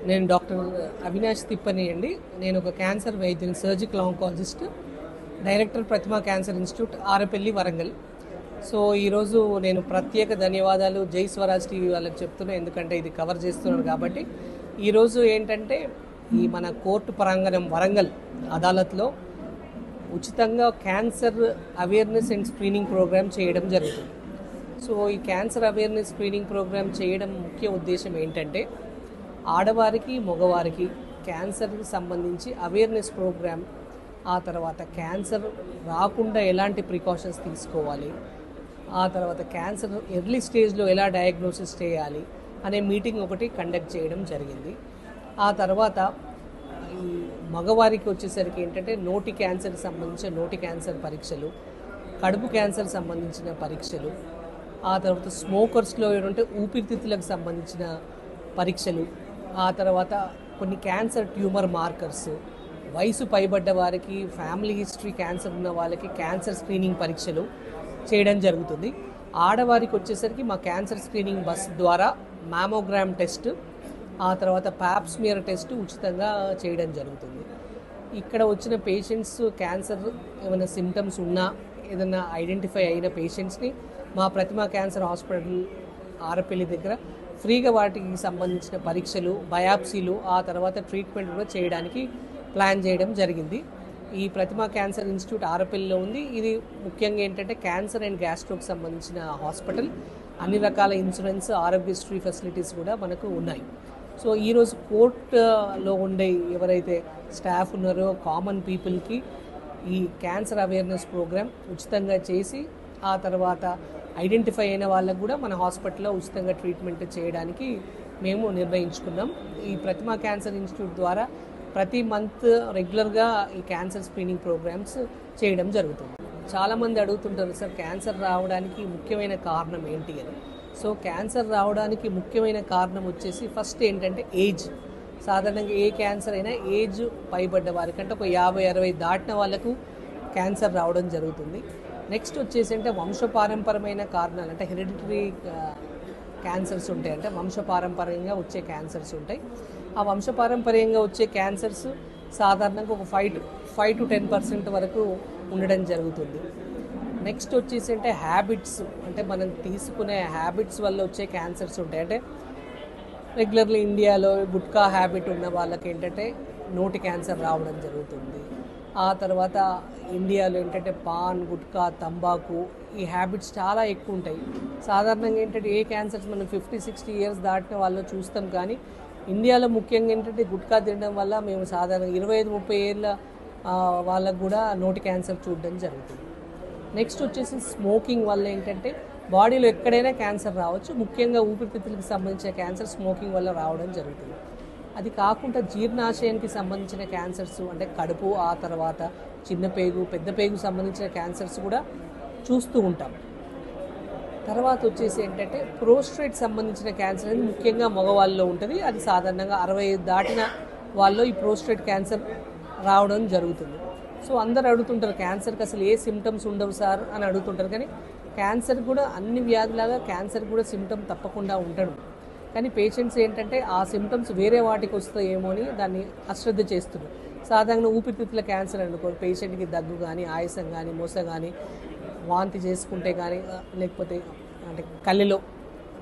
నేను డాక్టర్ అవినాష్ తిప్పని అండి. నేను ఒక క్యాన్సర్ వైద్యుని, surgical oncologist, director Prathima cancer institute, Arepalli, Warangal. So ఈరోజు నేను ప్రత్యేక ధన్యవాదాలు జై స్వరాజ్ టీవీ వాళ్ళకి చెప్తున్నా, ఎందుకంటే ఇది కవర్ చేస్తున్నాను కాబట్టి. ఈరోజు ఏంటంటే ఈ మన కోర్టు ప్రాంగణం వరంగల్ అదాలత్లో ఉచితంగా cancer awareness and screening program చేయడం జరుగుతుంది. సో ఈ క్యాన్సర్ అవేర్నెస్ స్క్రీనింగ్ ప్రోగ్రామ్ చేయడం ముఖ్య ఉద్దేశం ఏంటంటే ఆడవారికి, మగవారికి క్యాన్సర్కి సంబంధించి అవేర్నెస్ ప్రోగ్రామ్, ఆ తర్వాత క్యాన్సర్ రాకుండా ఎలాంటి ప్రికాషన్స్ తీసుకోవాలి, ఆ తర్వాత క్యాన్సర్ ఎర్లీ స్టేజ్లో ఎలా డయాగ్నోసిస్ చేయాలి అనే మీటింగ్ ఒకటి కండక్ట్ చేయడం జరిగింది. ఆ తర్వాత ఈ మగవారికి వచ్చేసరికి ఏంటంటే నోటి క్యాన్సర్కి సంబంధించిన నోటి క్యాన్సర్ పరీక్షలు, కడుపు క్యాన్సర్ సంబంధించిన పరీక్షలు, ఆ తర్వాత స్మోకర్స్లో ఏంటంటే ఊపిరితిత్తులకు సంబంధించిన పరీక్షలు, ఆ తర్వాత కొన్ని క్యాన్సర్ ట్యూమర్ మార్కర్స్, వయసు పైబడ్డ వారికి, ఫ్యామిలీ హిస్టరీ క్యాన్సర్ ఉన్న వాళ్ళకి క్యాన్సర్ స్క్రీనింగ్ పరీక్షలు చేయడం జరుగుతుంది. ఆడవారికి వచ్చేసరికి మా క్యాన్సర్ స్క్రీనింగ్ బస్ ద్వారా మ్యామోగ్రామ్ టెస్ట్, ఆ తర్వాత ప్యాప్స్మియర్ టెస్ట్ ఉచితంగా చేయడం జరుగుతుంది. ఇక్కడ వచ్చిన పేషెంట్స్ క్యాన్సర్ ఏమైనా సిమ్టమ్స్ ఉన్నా, ఏదైనా ఐడెంటిఫై అయిన పేషెంట్స్ని మా ప్రతిమా క్యాన్సర్ హాస్పిటల్ ఆరపల్లి దగ్గర ఫ్రీగా వాటికి సంబంధించిన పరీక్షలు, బయాప్సీలు, ఆ తర్వాత ట్రీట్మెంట్ కూడా చేయడానికి ప్లాన్ చేయడం జరిగింది. ఈ ప్రతిమా క్యాన్సర్ ఇన్స్టిట్యూట్ ఆరపల్లిలో ఉంది. ఇది ముఖ్యంగా ఏంటంటే క్యాన్సర్ అండ్ గ్యాస్ట్రోకి సంబంధించిన హాస్పిటల్. అన్ని రకాల ఇన్సూరెన్స్, ఆరోగ్యశ్రీ ఫెసిలిటీస్ కూడా మనకు ఉన్నాయి. సో ఈరోజు కోర్టులో ఉండే ఎవరైతే స్టాఫ్ ఉన్నారో కామన్ పీపుల్కి ఈ క్యాన్సర్ అవేర్నెస్ ప్రోగ్రామ్ ఉచితంగా చేసి, ఆ తర్వాత ఐడెంటిఫై అయిన వాళ్ళకు కూడా మన హాస్పిటల్లో ఉచితంగా ట్రీట్మెంట్ చేయడానికి మేము నిర్ణయించుకున్నాం. ఈ ప్రతిమా క్యాన్సర్ ఇన్స్టిట్యూట్ ద్వారా ప్రతి మంత్ రెగ్యులర్గా ఈ క్యాన్సర్ స్క్రీనింగ్ ప్రోగ్రామ్స్ చేయడం జరుగుతుంది. చాలామంది అడుగుతుంటారు, సార్ క్యాన్సర్ రావడానికి ముఖ్యమైన కారణం ఏంటి అని. సో క్యాన్సర్ రావడానికి ముఖ్యమైన కారణం వచ్చేసి ఫస్ట్ ఏంటంటే ఏజ్. సాధారణంగా ఏ క్యాన్సర్ అయినా ఏజ్ పైబడ్డ వారికి, అంటే ఒక 50-60 దాటిన వాళ్ళకు క్యాన్సర్ రావడం జరుగుతుంది. నెక్స్ట్ వచ్చేసి అంటే వంశపారంపరమైన కారణాలు, అంటే హెరిడిటరీ క్యాన్సర్స్ ఉంటాయి, అంటే వంశపారంపర్యంగా వచ్చే క్యాన్సర్స్ ఉంటాయి. ఆ వంశపారంపర్యంగా వచ్చే క్యాన్సర్స్ సాధారణంగా ఒక 5-10% వరకు ఉండడం జరుగుతుంది. నెక్స్ట్ వచ్చేసి అంటే హ్యాబిట్స్, అంటే మనం తీసుకునే హ్యాబిట్స్ వల్ల వచ్చే క్యాన్సర్స్ ఉంటాయి. అంటే రెగ్యులర్లీ ఇండియాలో గుట్కా హ్యాబిట్ ఉన్న వాళ్ళకి ఏంటంటే నోటి క్యాన్సర్ రావడం జరుగుతుంది. ఆ తర్వాత ఇండియాలో ఏంటంటే పాన్, గుట్కా, తంబాకు ఈ హ్యాబిట్స్ చాలా ఎక్కువ ఉంటాయి. సాధారణంగా ఏంటంటే ఏ క్యాన్సర్స్ మనం 50-60 ఇయర్స్ దాటిన వాళ్ళు చూస్తాం, కానీ ఇండియాలో ముఖ్యంగా ఏంటంటే గుట్కా తినడం వల్ల మేము సాధారణంగా 25-30 ఏళ్ళ వాళ్ళకు కూడా నోటి క్యాన్సర్ చూడడం జరుగుతుంది. నెక్స్ట్ వచ్చేసి స్మోకింగ్ వల్ల ఏంటంటే బాడీలో ఎక్కడైనా క్యాన్సర్ రావచ్చు. ముఖ్యంగా ఊపిరితిత్తులకు సంబంధించిన క్యాన్సర్ స్మోకింగ్ వల్ల రావడం జరుగుతుంది. అది కాకుండా జీర్ణాశయానికి సంబంధించిన క్యాన్సర్స్, అంటే కడుపు, ఆ తర్వాత చిన్న పేగు, పెద్ద పేగు సంబంధించిన క్యాన్సర్స్ కూడా చూస్తూ ఉంటాం. తర్వాత వచ్చేసి ఏంటంటే ప్రోస్టేట్ సంబంధించిన క్యాన్సర్ అనేది ముఖ్యంగా మగవాళ్ళలో ఉంటుంది. అది సాధారణంగా 65 దాటిన వాళ్ళు ఈ ప్రోస్టేట్ క్యాన్సర్ రావడం జరుగుతుంది. సో అందరు అడుగుతుంటారు, క్యాన్సర్కి అసలు ఏ సిమ్టమ్స్ ఉండవు సార్ అని అడుగుతుంటారు. కానీ క్యాన్సర్ కూడా అన్ని వ్యాధులాగా క్యాన్సర్ కూడా సిమ్టమ్ తప్పకుండా ఉండడు. కానీ పేషెంట్స్ ఏంటంటే ఆ సిమ్టమ్స్ వేరే వాటికి వస్తాయేమో అని దాన్ని అశ్రద్ధ చేస్తున్నారు. సాధారణంగా ఊపిరితిత్తుల క్యాన్సర్ అనుకో, పేషెంట్కి దగ్గు కానీ, ఆయాసం కానీ, మోస కానీ, వాంతి చేసుకుంటే కానీ, లేకపోతే అంటే కళ్ళలో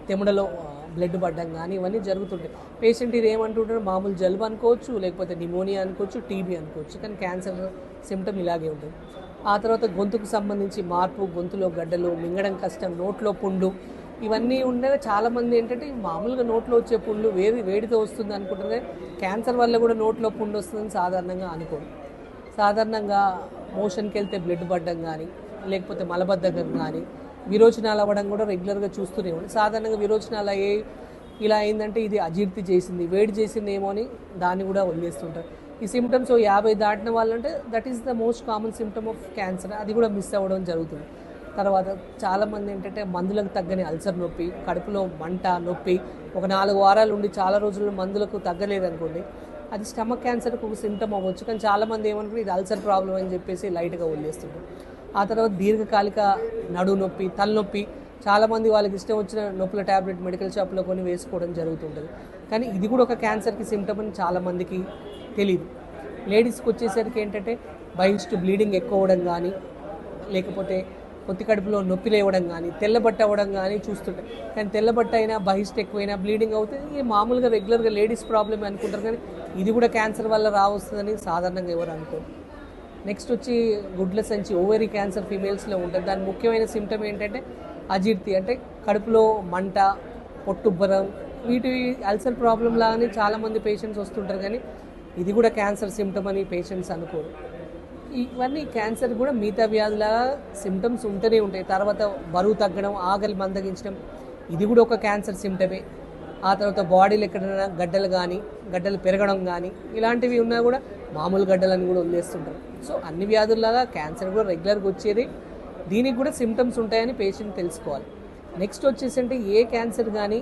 తెముడలో బ్లడ్ పడ్డం కానీ ఇవన్నీ జరుగుతుంటాయి. పేషెంట్ ఇది ఏమంటుంటారు, మామూలు జలుబు అనుకోవచ్చు, లేకపోతే నిమోనియా అనుకోవచ్చు, టీబీ అనుకోవచ్చు, కానీ క్యాన్సర్ సిమ్టమ్ ఇలాగే ఉంటుంది. ఆ తర్వాత గొంతుకు సంబంధించి మార్పు, గొంతులో గడ్డలు, మింగడం కష్టం, నోట్లో పుండు, ఇవన్నీ ఉండగా చాలామంది ఏంటంటే మామూలుగా నోట్లో వచ్చే పుండు వేడితో వస్తుంది అనుకుంటారు, కానీ క్యాన్సర్ వల్ల కూడా నోట్లో పుండు వస్తుందని సాధారణంగా అనుకోరు. సాధారణంగా మోషన్కి వెళ్తే బ్లడ్ పడ్డం కానీ, లేకపోతే మలబద్ధకం కానీ, విరోచనాలు అవ్వడం కూడా రెగ్యులర్గా చూస్తూనే ఉంటాయి. సాధారణంగా విరోచనాలు ఇలా అయిందంటే ఇది అజీర్తి చేసింది, వేడి చేసింది ఏమో అని దాన్ని కూడా వదిలేస్తుంటారు. ఈ సిమ్టమ్స్ 50 దాటిన వాళ్ళంటే that is the most common symptom of cancer, అది కూడా మిస్ అవ్వడం జరుగుతుంది. తర్వాత చాలామంది ఏంటంటే మందులకు తగ్గని అల్సర్ నొప్పి, కడుపులో మంట, నొప్పి, ఒక 4 వారాలు ఉండి చాలా రోజులు మందులకు తగ్గలేదనుకోండి, అది స్టమక్ క్యాన్సర్కి ఒక సిమ్టమ్ అవ్వచ్చు. కానీ చాలామంది ఏమనుకుంటే ఇది అల్సర్ ప్రాబ్లం అని చెప్పేసి లైట్గా వదిలేస్తుంటారు. ఆ తర్వాత దీర్ఘకాలిక నడుము నొప్పి, తలనొప్పి, చాలామంది వాళ్ళకి ఇష్టం వచ్చిన నొప్పుల ట్యాబ్లెట్ మెడికల్ షాప్లో కొని వేసుకోవడం జరుగుతుంటుంది. కానీ ఇది కూడా ఒక క్యాన్సర్కి సిమ్టమ్ అని చాలామందికి తెలియదు. లేడీస్కి వచ్చేసరికి ఏంటంటే బహిష్టు బ్లీడింగ్ ఎక్కువ అవ్వడం కానీ, లేకపోతే పొత్తి కడుపులో నొప్పి లేవడం కానీ, తెల్లబట్ట అవ్వడం కానీ చూస్తుంటాయి. కానీ తెల్లబట్ట అయినా బహిష్టు ఎక్కువైనా బ్లీడింగ్ అవుతుంది, ఇది మామూలుగా రెగ్యులర్గా లేడీస్ ప్రాబ్లమ్ అనుకుంటారు. కానీ ఇది కూడా క్యాన్సర్ వల్ల రావస్తుందని సాధారణంగా ఎవరు అనుకోరు. నెక్స్ట్ వచ్చి గుడ్ల సంచి, ఓవరీ క్యాన్సర్ ఫీమేల్స్లో ఉంటుంది. దాని ముఖ్యమైన సిమ్టమ్ ఏంటంటే అజీర్తి, అంటే కడుపులో మంట, పొట్టుబ్బరం, వీటి అల్సర్ ప్రాబ్లం లాగానే చాలామంది పేషెంట్స్ వస్తుంటారు. కానీ ఇది కూడా క్యాన్సర్ సిమ్టమ్ అని పేషెంట్స్ అనుకోరు. ఇవన్నీ క్యాన్సర్ కూడా మిగతా వ్యాధుల సిమ్టమ్స్ ఉంటూనే ఉంటాయి. తర్వాత బరువు తగ్గడం, ఆకలి మందగించడం, ఇది కూడా ఒక క్యాన్సర్ సిమ్టమే. ఆ తర్వాత బాడీలో ఎక్కడైనా గడ్డలు కానీ, గడ్డలు పెరగడం కానీ, ఇలాంటివి ఉన్నా కూడా మామూలు గడ్డలని కూడా వదిలేస్తుంటారు. సో అన్ని వ్యాధుల్లాగా క్యాన్సర్ కూడా రెగ్యులర్గా వచ్చేది, దీనికి కూడా సిమ్టమ్స్ ఉంటాయని పేషెంట్ తెలుసుకోవాలి. నెక్స్ట్ వచ్చేసి అంటే ఏ క్యాన్సర్ కానీ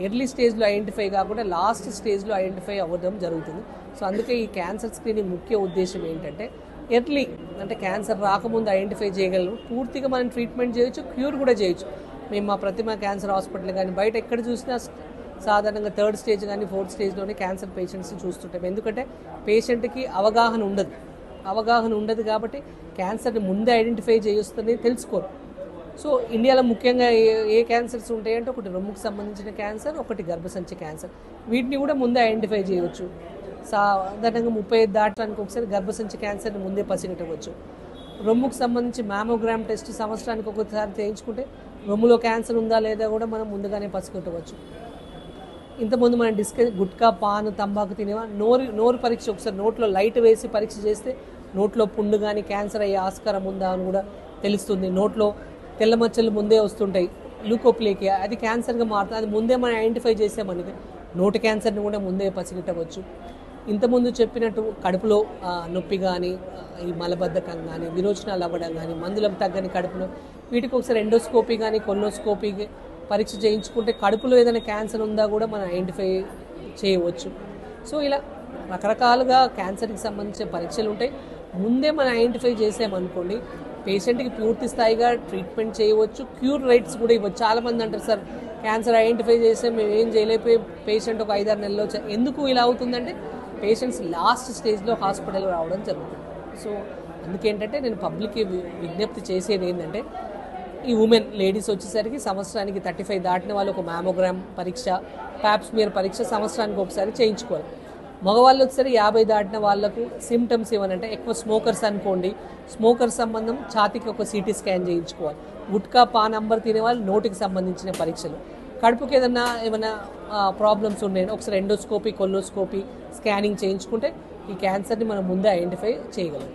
ఎర్లీ స్టేజ్లో ఐడెంటిఫై కాకుండా లాస్ట్ స్టేజ్లో ఐడెంటిఫై అవ్వడం జరుగుతుంది. సో అందుకే ఈ క్యాన్సర్ స్క్రీనింగ్ ముఖ్య ఉద్దేశం ఏంటంటే ఎర్లీ, అంటే క్యాన్సర్ రాకముందు ఐడెంటిఫై చేయగలరు, పూర్తిగా మనం ట్రీట్మెంట్ చేయొచ్చు, క్యూర్ కూడా చేయొచ్చు. మేము మా ప్రతిమ క్యాన్సర్ హాస్పిటల్ కానీ బయట ఎక్కడ చూసినా సాధారణంగా 3rd స్టేజ్ కానీ 4th స్టేజ్లోనే క్యాన్సర్ పేషెంట్స్ని చూస్తుంటాం. ఎందుకంటే పేషెంట్కి అవగాహన ఉండదు కాబట్టి క్యాన్సర్ని ముందే ఐడెంటిఫై చేయొస్తుందని తెలుసుకోరు. సో ఇండియాలో ముఖ్యంగా ఏ క్యాన్సర్స్ ఉంటాయంటే ఒకటి రొమ్ముకు సంబంధించిన క్యాన్సర్, ఒకటి గర్భసంచి క్యాన్సర్. వీటిని కూడా ముందే ఐడెంటిఫై చేయవచ్చు. సాధారణంగా 35 దాటానికి ఒకసారి గర్భసంచి క్యాన్సర్ని ముందే పసిగట్టవచ్చు. రొమ్ముకు సంబంధించి మ్యామోగ్రామ్ టెస్ట్ సంవత్సరానికి ఒకసారి చేయించుకుంటే రొమ్ములో క్యాన్సర్ ఉందా లేదా కూడా మనం ముందుగానే పసిగట్టవచ్చు. ఇంతకుముందు మనం గుట్కా, పాన్, తంబాకు తినేవా, నోరు పరీక్ష ఒకసారి నోట్లో లైట్ వేసి పరీక్ష చేస్తే నోట్లో పుండు కానీ క్యాన్సర్ అయ్యే ఆస్కారం ఉందా అని కూడా తెలుస్తుంది. నోట్లో తెల్ల మచ్చలు ముందే వస్తుంటాయి, ల్యూకోప్లేకియా, అది క్యాన్సర్గా మారుతుంది. అది ముందే మనం ఐడెంటిఫై చేసామనుకో నోటి క్యాన్సర్ని కూడా ముందే పసిగట్టవచ్చు. ఇంతకుముందు చెప్పినట్టు కడుపులో నొప్పి కానీ, ఈ మలబద్ధకం కానీ, విరోచనాలు అవ్వడం కానీ, మందులకు తగ్గని కడుపులో, వీటికి ఒకసారి ఎండోస్కోపీ కానీ కొల్నోస్కోపీ పరీక్ష చేయించుకుంటే కడుపులో ఏదైనా క్యాన్సర్ ఉందా కూడా మనం ఐడెంటిఫై చేయవచ్చు. సో ఇలా రకరకాలుగా క్యాన్సర్కి సంబంధించిన పరీక్షలు ఉంటాయి. ముందే మనం ఐడెంటిఫై చేసామనుకోండి పేషెంట్కి పూర్తి స్థాయిగా ట్రీట్మెంట్ చేయవచ్చు, క్యూర్ రేట్స్ కూడా ఇవ్వచ్చు. చాలామంది అంటారు సార్ క్యాన్సర్ ఐడెంటిఫై చేస్తే మేము ఏం చేయలేకపోయి పేషెంట్ ఒక 5-6 నెలల్లో ఎందుకు ఇలా అవుతుందంటే పేషెంట్స్ లాస్ట్ స్టేజ్లో హాస్పిటల్ రావడం జరుగుతుంది. సో అందుకేంటంటే నేను పబ్లిక్కి విజ్ఞప్తి చేసేది ఏంటంటే ఈ ఉమెన్ లేడీస్ వచ్చేసరికి సంవత్సరానికి 35 దాటిన వాళ్ళు ఒక మ్యామోగ్రామ్ పరీక్ష, ప్యాప్స్మియర్ పరీక్ష సంవత్సరానికి ఒకసారి చేయించుకోవాలి. మగవాళ్ళు వచ్చేసరికి 50 దాటిన వాళ్ళకు సిమ్టమ్స్ ఏమనంటే ఎక్కువ స్మోకర్స్ అనుకోండి, స్మోకర్ సంబంధం ఛాతీకి ఒక సిటీ స్కాన్ చేయించుకోవాలి. గుట్కా, పాన్, అంబర్ తినే వాళ్ళు నోటికి సంబంధించిన పరీక్షలు, కడుపుకి ఏమైనా ప్రాబ్లమ్స్ ఉన్నాయని ఒకసారి ఎండోస్కోపీ, కొల్నోస్కోపీ స్కానింగ్ చేయించుకుంటే ఈ క్యాన్సర్ని మనం ముందే ఐడెంటిఫై చేయగలం.